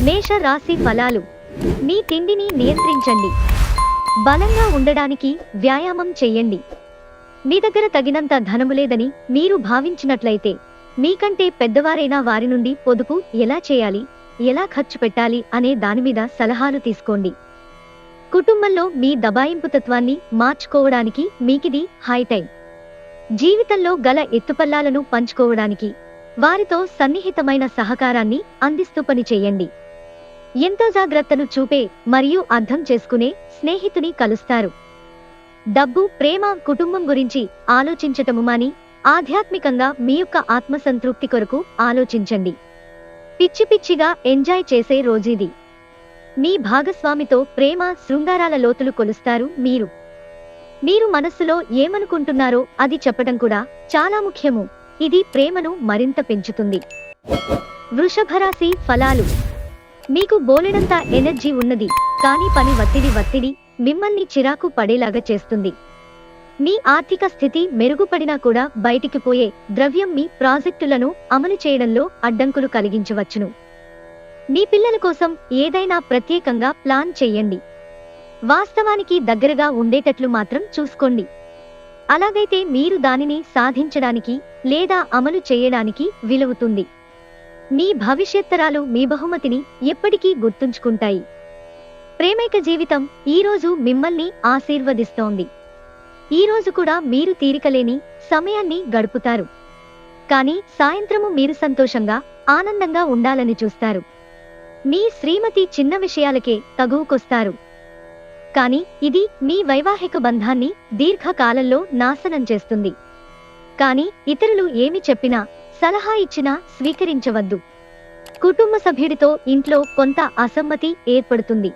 మేష రాశి ఫలాలు. మీ తిండిని నియంత్రించండి. బలంగా ఉండడానికి వ్యాయామం చెయ్యండి. మీ దగ్గర తగినంత ధనము లేదని మీరు భావించినట్లయితే మీకంటే పెద్దవారైన వారి నుండి పొదుపు ఎలా చేయాలి, ఎలా ఖర్చు పెట్టాలి అనే దానిమీద సలహాలు తీసుకోండి. కుటుంబంలో మీ దబాయింపుతత్వాన్ని మార్చుకోవడానికి మీకిది హై టైం. జీవితంలో గల ఎత్తుపల్లాలను పంచుకోవడానికి వారితో సన్నిహితమైన సహకారాన్ని అందిస్తూ పని చేయండి. ఎంతో జాగ్రత్తను చూపే మరియు అర్థం చేసుకునే స్నేహితుని కలుస్తారు. డబ్బు, ప్రేమ, కుటుంబం గురించి ఆలోచించటము మాని ఆధ్యాత్మికంగా మీ యొక్క ఆత్మసంతృప్తి కొరకు ఆలోచించండి. పిచ్చి పిచ్చిగా ఎంజాయ్ చేసే రోజుది. మీ భాగస్వామితో ప్రేమ, శృంగారాల లోతులు కొలుస్తారు. మీరు మనస్సులో ఏమనుకుంటున్నారో అది చెప్పడం కూడా చాలా ముఖ్యము. ఇది ప్రేమను మరింత పెంచుతుంది. వృషభ రాశి ఫలాలు. మీకు బోలెడంత ఎనర్జీ ఉన్నది, కానీ పని ఒత్తిడి మిమ్మల్ని చిరాకు పడేలాగా చేస్తుంది. మీ ఆర్థిక స్థితి మెరుగుపడినా కూడా బయటికి పోయే ద్రవ్యం మీ ప్రాజెక్టులను అమలు చేయడంలో అడ్డంకులు కలిగించవచ్చును. మీ పిల్లల కోసం ఏదైనా ప్రత్యేకంగా ప్లాన్ చేయండి. వాస్తవానికి దగ్గరగా ఉండేటట్లు మాత్రం చూసుకోండి. అలాగైతే మీరు దానిని సాధించడానికి లేదా అమలు చేయడానికి వీలవుతుంది. మీ భవిష్యత్తరాలు మీ బహుమతిని ఎప్పటికీ గుర్తుంచుకుంటాయి. ప్రేమైక జీవితం ఈరోజు మిమ్మల్ని ఆశీర్వదిస్తోంది. ఈరోజు కూడా మీరు తీరికలేని సమయాన్ని గడుపుతారు. కానీ సాయంత్రము మీరు సంతోషంగా, ఆనందంగా ఉండాలని చూస్తారు. మీ శ్రీమతి చిన్న విషయాలకే తగువుకొస్తారు. కానీ ఇది మీ వైవాహిక బంధాన్ని దీర్ఘకాలంలో నాశనం చేస్తుంది. కానీ ఇతరులు ఏమి చెప్పినా, సలహా ఇచ్చినా స్వీకరించవద్దు. కుటుంబ సభ్యుడితో ఇంట్లో కొంత అసమ్మతి ఏర్పడుతుంది.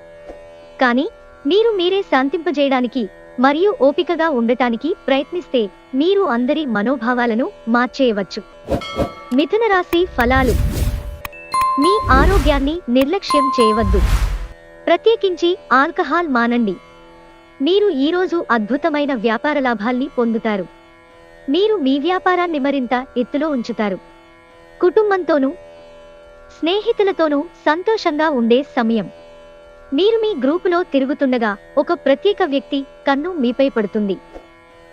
కానీ మీరు మీరే శాంతింపజేయడానికి మరియు ఓపికగా ఉండటానికి ప్రయత్నిస్తే మీరు అందరి మనోభావాలను మార్చేయవచ్చు. మిథున రాశి ఫలాలు. మీ ఆరోగ్యాన్ని నిర్లక్ష్యం చేయవద్దు. ప్రత్యేకించి ఆల్కహాల్ మానండి. మీరు ఈరోజు అద్భుతమైన వ్యాపార లాభాల్ని పొందుతారు. మీరు మీ వ్యాపారాన్ని మరింత ఎత్తులో ఉంచుతారు. కుటుంబంతోనూ స్నేహితులతోనూ సంతోషంగా ఉండే సమయం. మీరు మీ గ్రూపులో తిరుగుతుండగా ఒక ప్రత్యేక వ్యక్తి కన్ను మీపై పడుతుంది.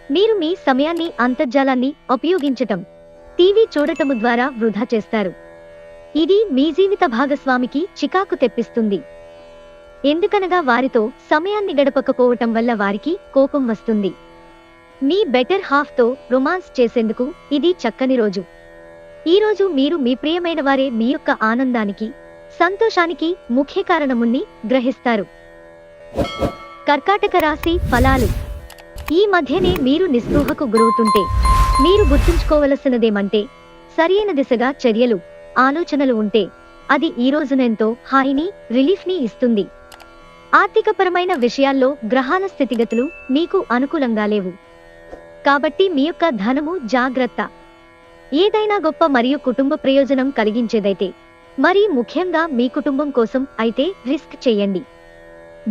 మీరు మీ సమయాన్ని అంతర్జాలాన్ని ఉపయోగించటం, టీవీ చూడటము ద్వారా వృధా చేస్తారు. ఇది మీ జీవిత భాగస్వామికి చికాకు తెప్పిస్తుంది. ఎందుకనగా వారితో సమయాన్ని గడపకపోవటం వల్ల వారికి కోపం వస్తుంది. మీ బెటర్ హాఫ్ తో రొమాన్స్ చేసేందుకు ఇది చక్కని రోజు. ఈరోజు మీరు మీ ప్రియమైన వారే మీ యొక్క ఆనందానికి, సంతోషానికి ముఖ్య కారణముని గ్రహిస్తారు. కర్కాటక రాశి ఫలాలు. ఈ మధ్యనే మీరు నిస్పృహకు గురవుతుంటే మీరు గుర్తుంచుకోవలసినదేమంటే, సరియైన దిశగా చర్యలు, ఆలోచనలు ఉంటే అది ఈ రోజునెంతో హాయిని, రిలీఫ్ని ఇస్తుంది. ఆర్థికపరమైన విషయాల్లో గ్రహాల స్థితిగతులు మీకు అనుకూలంగా లేవు. కాబట్టి మీ యొక్క ధనము జాగ్రత్త. ఏదైనా గొప్ప మరియు కుటుంబ ప్రయోజనం కలిగించేదైతే, మరీ ముఖ్యంగా మీ కుటుంబం కోసం అయితే రిస్క్ చేయండి.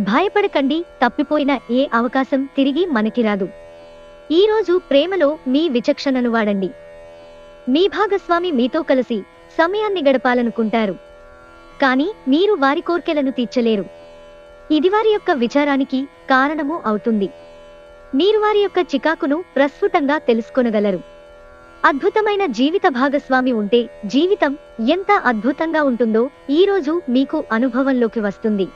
భయపడకండి, తప్పిపోయిన ఏ అవకాశం తిరిగి మనకి రాదు. ఈరోజు ప్రేమలో మీ విచక్షణను వాడండి. మీ భాగస్వామి మీతో కలిసి సమయాన్ని గడపాలనుకుంటారు. కానీ మీరు వారి కోర్కెలను తీర్చలేరు. ఇది వారి యొక్క విచారానికి కారణము అవుతుంది. మీరు వారి యొక్క చికాకును ప్రస్ఫుటంగా తెలుసుకొనగలరు. అద్భుతమైన జీవిత భాగస్వామి ఉంటే జీవితం ఎంత అద్భుతంగా ఉంటుందో ఈరోజు మీకు అనుభవంలోకి వస్తుంది.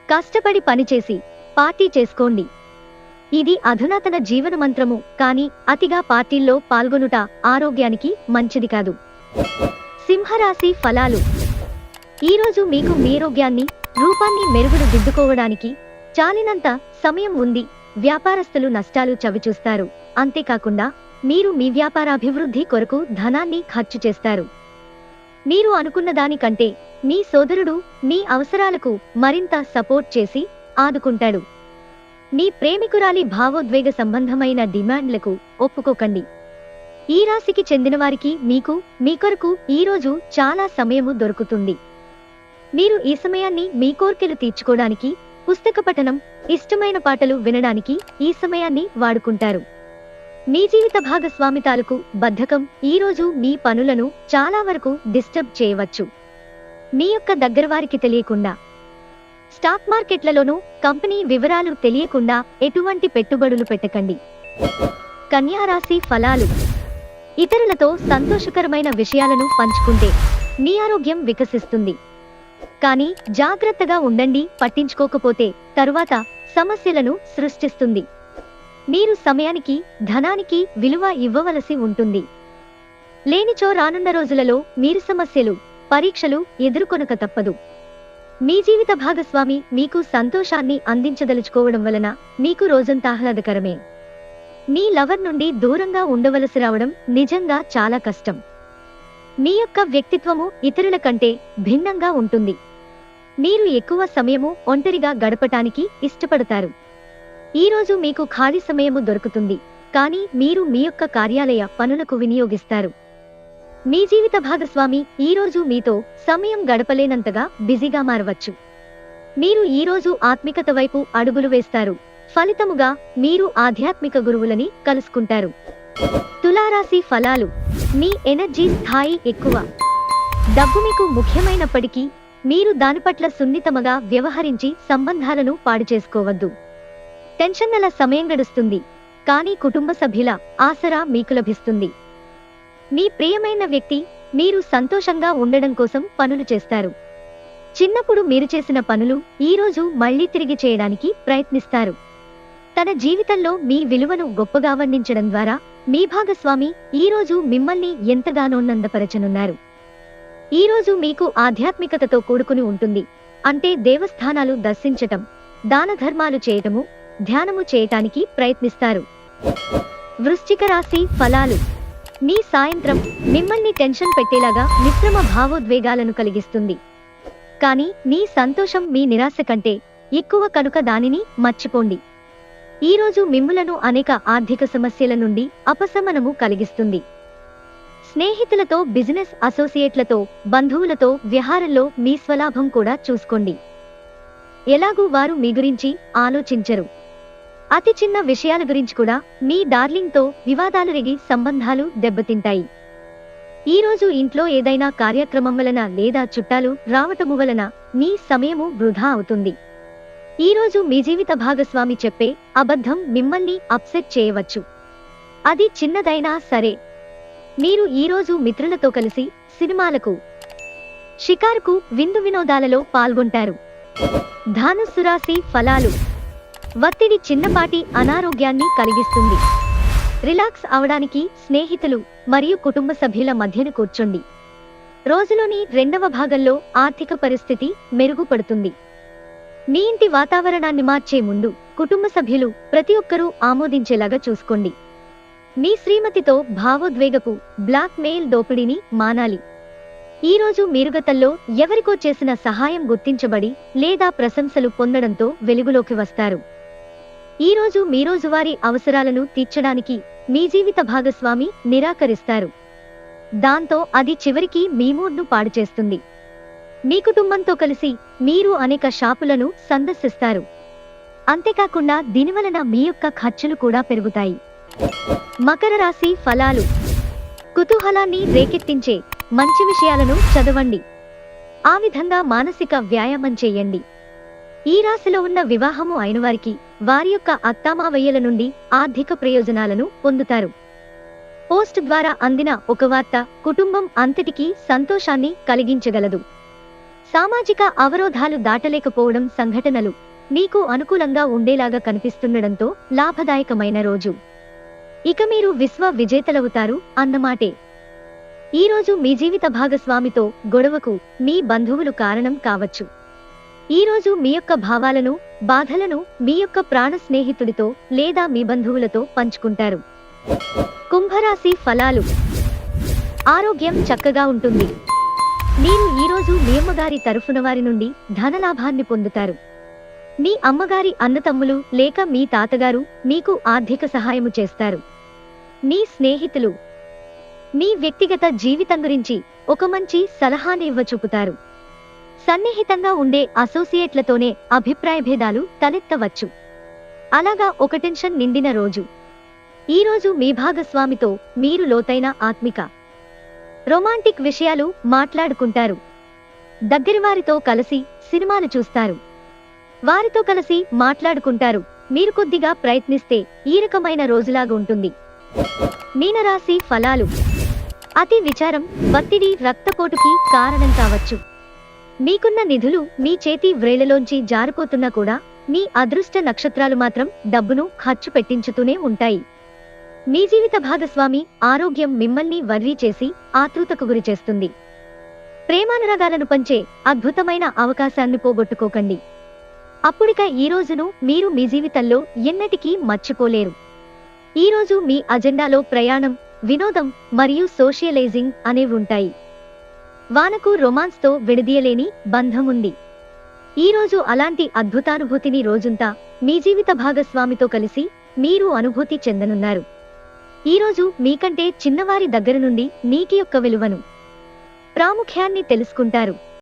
కష్టపడి పనిచేసి పార్టీ చేసుకోండి. ఇది అధునాతన జీవన మంత్రము. కానీ అతిగా పార్టీల్లో పాల్గొనుట ఆరోగ్యానికి మంచిది కాదు. సింహరాశి ఫలాలు. ఈరోజు మీకు మీ ఆరోగ్యాన్ని, రూపాన్ని మెరుగును దిద్దుకోవడానికి చాలినంత సమయం ఉంది. వ్యాపారస్తులు నష్టాలు చవిచూస్తారు. అంతేకాకుండా మీరు మీ వ్యాపారాభివృద్ధి కొరకు ధనాన్ని ఖర్చు చేస్తారు. మీరు అనుకున్న దానికంటే మీ సోదరుడు మీ అవసరాలకు మరింత సపోర్ట్ చేసి ఆదుకుంటాడు. మీ ప్రేమికురాలి భావోద్వేగ సంబంధమైన డిమాండ్లకు ఒప్పుకోకండి. ఈ రాశికి చెందినవారికి మీ కొరకు ఈరోజు చాలా సమయము దొరుకుతుంది. మీరు ఈ సమయాన్ని మీ కోర్కెలు తీర్చుకోవడానికి, పుస్తక పఠనం, ఇష్టమైన పాటలు వినడానికి ఈ సమయాన్ని వాడుకుంటారు. మీ జీవిత భాగస్వామి తాలూకు బద్ధకం ఈరోజు మీ పనులను చాలా వరకు డిస్టర్బ్ చేయవచ్చు. మీ యొక్క దగ్గరవారికి తెలియకుండా, స్టాక్ మార్కెట్లలోనూ కంపెనీ వివరాలు తెలియకుండా ఎటువంటి పెట్టుబడులు పెట్టకండి. కన్యా రాశి ఫలాలు. ఇతరులతో సంతోషకరమైన విషయాలను పంచుకుంటే మీ ఆరోగ్యం వికసిస్తుంది. కానీ జాగ్రత్తగా ఉండండి, పట్టించుకోకపోతే తరువాత సమస్యలను సృష్టిస్తుంది. మీరు సమయానికి, ధనానికి విలువ ఇవ్వవలసి ఉంటుంది. లేనిచో రానున్న రోజులలో మీరు సమస్యలు, పరీక్షలు ఎదుర్కొనక తప్పదు. మీ జీవిత భాగస్వామి మీకు సంతోషాన్ని అందించదలుచుకోవడం వలన మీకు రోజంతా ఆహ్లాదకరమే. మీ లవర్ నుండి దూరంగా ఉండవలసి రావడం నిజంగా చాలా కష్టం. మీ యొక్క వ్యక్తిత్వము ఇతరుల కంటే భిన్నంగా ఉంటుంది. మీరు ఎక్కువ సమయము ఒంటరిగా గడపటానికి ఇష్టపడతారు. ఈరోజు మీకు ఖాళీ సమయము దొరుకుతుంది, కానీ మీరు మీ యొక్క కార్యాలయ పనులకు వినియోగిస్తారు. మీ జీవిత భాగస్వామి ఈరోజు మీతో సమయం గడపలేనంతగా బిజీగా మారవచ్చు. మీరు ఈరోజు ఆత్మికత వైపు అడుగులు వేస్తారు. ఫలితముగా మీరు ఆధ్యాత్మిక గురువులని కలుసుకుంటారు. తులారాశి ఫలాలు. మీ ఎనర్జీ స్థాయి ఎక్కువ. డబ్బు మీకు ముఖ్యమైనప్పటికీ మీరు దాని పట్ల సున్నితముగా వ్యవహరించి సంబంధాలను పాడు చేసుకోవద్దు. టెన్షన్ల సమయం గడుస్తుంది, కానీ కుటుంబ సభ్యుల ఆసరా మీకు లభిస్తుంది. మీ ప్రియమైన వ్యక్తి మీరు సంతోషంగా ఉండడం కోసం పనులు చేస్తారు. చిన్నప్పుడు మీరు చేసిన పనులు ఈరోజు మళ్లీ తిరిగి చేయడానికి ప్రయత్నిస్తారు. తన జీవితంలో మీ విలువను గొప్పగా వర్ణించడం ద్వారా మీ భాగస్వామి ఈరోజు మిమ్మల్ని ఎంతగానో నందపరచనున్నారు. ఈరోజు మీకు ఆధ్యాత్మికతతో కూడుకుని ఉంటుంది. అంటే దేవస్థానాలు దర్శించటం, దాన ధర్మాలు చేయటము, ధ్యానము చేయటానికి ప్రయత్నిస్తారు. వృశ్చిక రాశి ఫలాలు. మీ సాయంత్రం మిమ్మల్ని టెన్షన్ పెట్టేలాగా మిశ్రమ భావోద్వేగాలను కలిగిస్తుంది. కానీ మీ సంతోషం మీ నిరాశ కంటే ఎక్కువ కనుక దానిని మర్చిపోండి. ఈరోజు మిమ్ములను అనేక ఆర్థిక సమస్యల నుండి అపశమనము కలిగిస్తుంది. స్నేహితులతో, బిజినెస్ అసోసియేట్లతో, బంధువులతో వ్యవహారంలో మీ స్వలాభం కూడా చూసుకోండి. ఎలాగూ వారు మీ గురించి ఆలోచించరు. అతి చిన్న విషయాల గురించి కూడా మీ డార్లింగ్తో వివాదాలు రేగి సంబంధాలు దెబ్బతింటాయి. ఈరోజు ఇంట్లో ఏదైనా కార్యక్రమం వలన లేదా చుట్టాలు రావటము వలన మీ సమయము వృధా అవుతుంది. ఈరోజు మీ జీవిత భాగస్వామి చెప్పే అబద్ధం మిమ్మల్ని అప్సెట్ చేయవచ్చు. అది చిన్నదైనా సరే. మీరు ఈరోజు మిత్రులతో కలిసి సినిమాలకు, షికారుకు, విందు వినోదాలలో పాల్గొంటారు. ధనుస్సు రాశి ఫలాలు. ఒత్తిడి చిన్నపాటి అనారోగ్యాన్ని కలిగిస్తుంది. రిలాక్స్ అవడానికి స్నేహితులు మరియు కుటుంబ సభ్యుల మధ్యన కూర్చోండి. రోజులోని రెండవ భాగంలో ఆర్థిక పరిస్థితి మెరుగుపడుతుంది. మీ ఇంటి వాతావరణాన్ని మార్చే ముందు కుటుంబ సభ్యులు ప్రతి ఒక్కరూ ఆమోదించేలాగా చూసుకోండి. మీ శ్రీమతితో భావోద్వేగపు బ్లాక్ మెయిల్ దోపిడీని మానాలి. ఈరోజు మీరు గతంలో ఎవరికో చేసిన సహాయం గుర్తించబడి లేదా ప్రశంసలు పొందడంతో వెలుగులోకి వస్తారు. ఈరోజు మీ రోజువారీ అవసరాలను తీర్చడానికి మీ జీవిత భాగస్వామి నిరాకరిస్తారు. దాంతో అది చివరికి మీ మూడ్ను పాడు చేస్తుంది. మీ కుటుంబంతో కలిసి మీరు అనేక షాపులను సందర్శిస్తారు. అంతేకాకుండా దీనివలన మీ యొక్క ఖర్చులు కూడా పెరుగుతాయి. మకర రాశి ఫలాలు. కుతూహలాన్ని రేకెత్తించే మంచి విషయాలను చదవండి. ఆ విధంగా మానసిక వ్యాయామం చేయండి. ఈ రాశిలో ఉన్న వివాహము అయిన వారికి వారి యొక్క అత్తామావయ్యల నుండి ఆర్థిక ప్రయోజనాలను పొందుతారు. పోస్ట్ ద్వారా అందిన ఒక వార్త కుటుంబం అంతటికీ సంతోషాన్ని కలిగించగలదు. సామాజిక అవరోధాలు దాటలేకపోవడం సంఘటనలు మీకు అనుకూలంగా ఉండేలాగా కనిపిస్తుండడంతో లాభదాయకమైన రోజు. ఇక మీరు విశ్వ విజేతలవుతారు అన్నమాటే. ఈరోజు మీ జీవిత భాగస్వామితో గొడవకు మీ బంధువులు కారణం కావచ్చు. ఈరోజు మీ యొక్క భావాలను, బాధలను మీ యొక్క ప్రాణ స్నేహితుడితో లేదా మీ బంధువులతో పంచుకుంటారు. కుంభరాశి ఫలాలు. ఆరోగ్యం చక్కగా ఉంటుంది. మీరు ఈరోజు మీ అమ్మగారి తరఫున వారి నుండి ధనలాభాన్ని పొందుతారు. మీ అమ్మగారి అన్నతమ్ములు లేక మీ తాతగారు మీకు ఆర్థిక సహాయము చేస్తారు. మీ స్నేహితులు మీ వ్యక్తిగత జీవితం గురించి ఒక మంచి సలహాని ఇవ్వచూపుతారు. సన్నిహితంగా ఉండే అసోసియేట్లతోనే అభిప్రాయ భేదాలు తలెత్తవచ్చు. అలాగా ఒక టెన్షన్ నిండిన రోజు. ఈరోజు మీ భాగస్వామితో మీరు లోతైన ఆత్మిక, రొమాంటిక్ విషయాలు మాట్లాడుకుంటారు. దగ్గరివారితో కలిసి సినిమాలు చూస్తారు. వారితో కలిసి మాట్లాడుకుంటారు. మీరు కొద్దిగా ప్రయత్నిస్తే ఈ రకమైన రోజులాగా ఉంటుంది. మీనరాశి ఫలాలు. అతి విచారం, ఒత్తిడి రక్తపోటుకి కారణం కావచ్చు. మీకున్న నిధులు మీ చేతి వ్రేళ్లలోంచి జారిపోతున్నా కూడా మీ అదృష్ట నక్షత్రాలు మాత్రం డబ్బును ఖర్చు పెట్టించుతూనే ఉంటాయి. మీ జీవిత భాగస్వామి ఆరోగ్యం మిమ్మల్ని వర్రీ చేసి ఆతృతకు గురి చేస్తుంది. ప్రేమానురాగాలను పంచే అద్భుతమైన అవకాశాన్ని పోగొట్టుకోకండి. అప్పుడిక ఈ రోజును మీరు మీ జీవితంలో ఎన్నటికీ మర్చిపోలేరు. ఈ రోజు మీ అజెండాలో ప్రయాణం, వినోదం మరియు సోషియలైజింగ్ అనేవి ఉంటాయి. వానకు రొమాన్స్తో విడదీయలేని బంధం ఉంది. ఈ రోజు అలాంటి అద్భుతానుభూతిని రోజంతా మీ జీవిత భాగస్వామితో కలిసి మీరు అనుభూతి చెందనున్నారు. ఈ రోజు మీకంటే చిన్నవారి దగ్గర నుండి నీటి యొక్క విలువను, ప్రాముఖ్యాన్ని తెలుసుకుంటారు.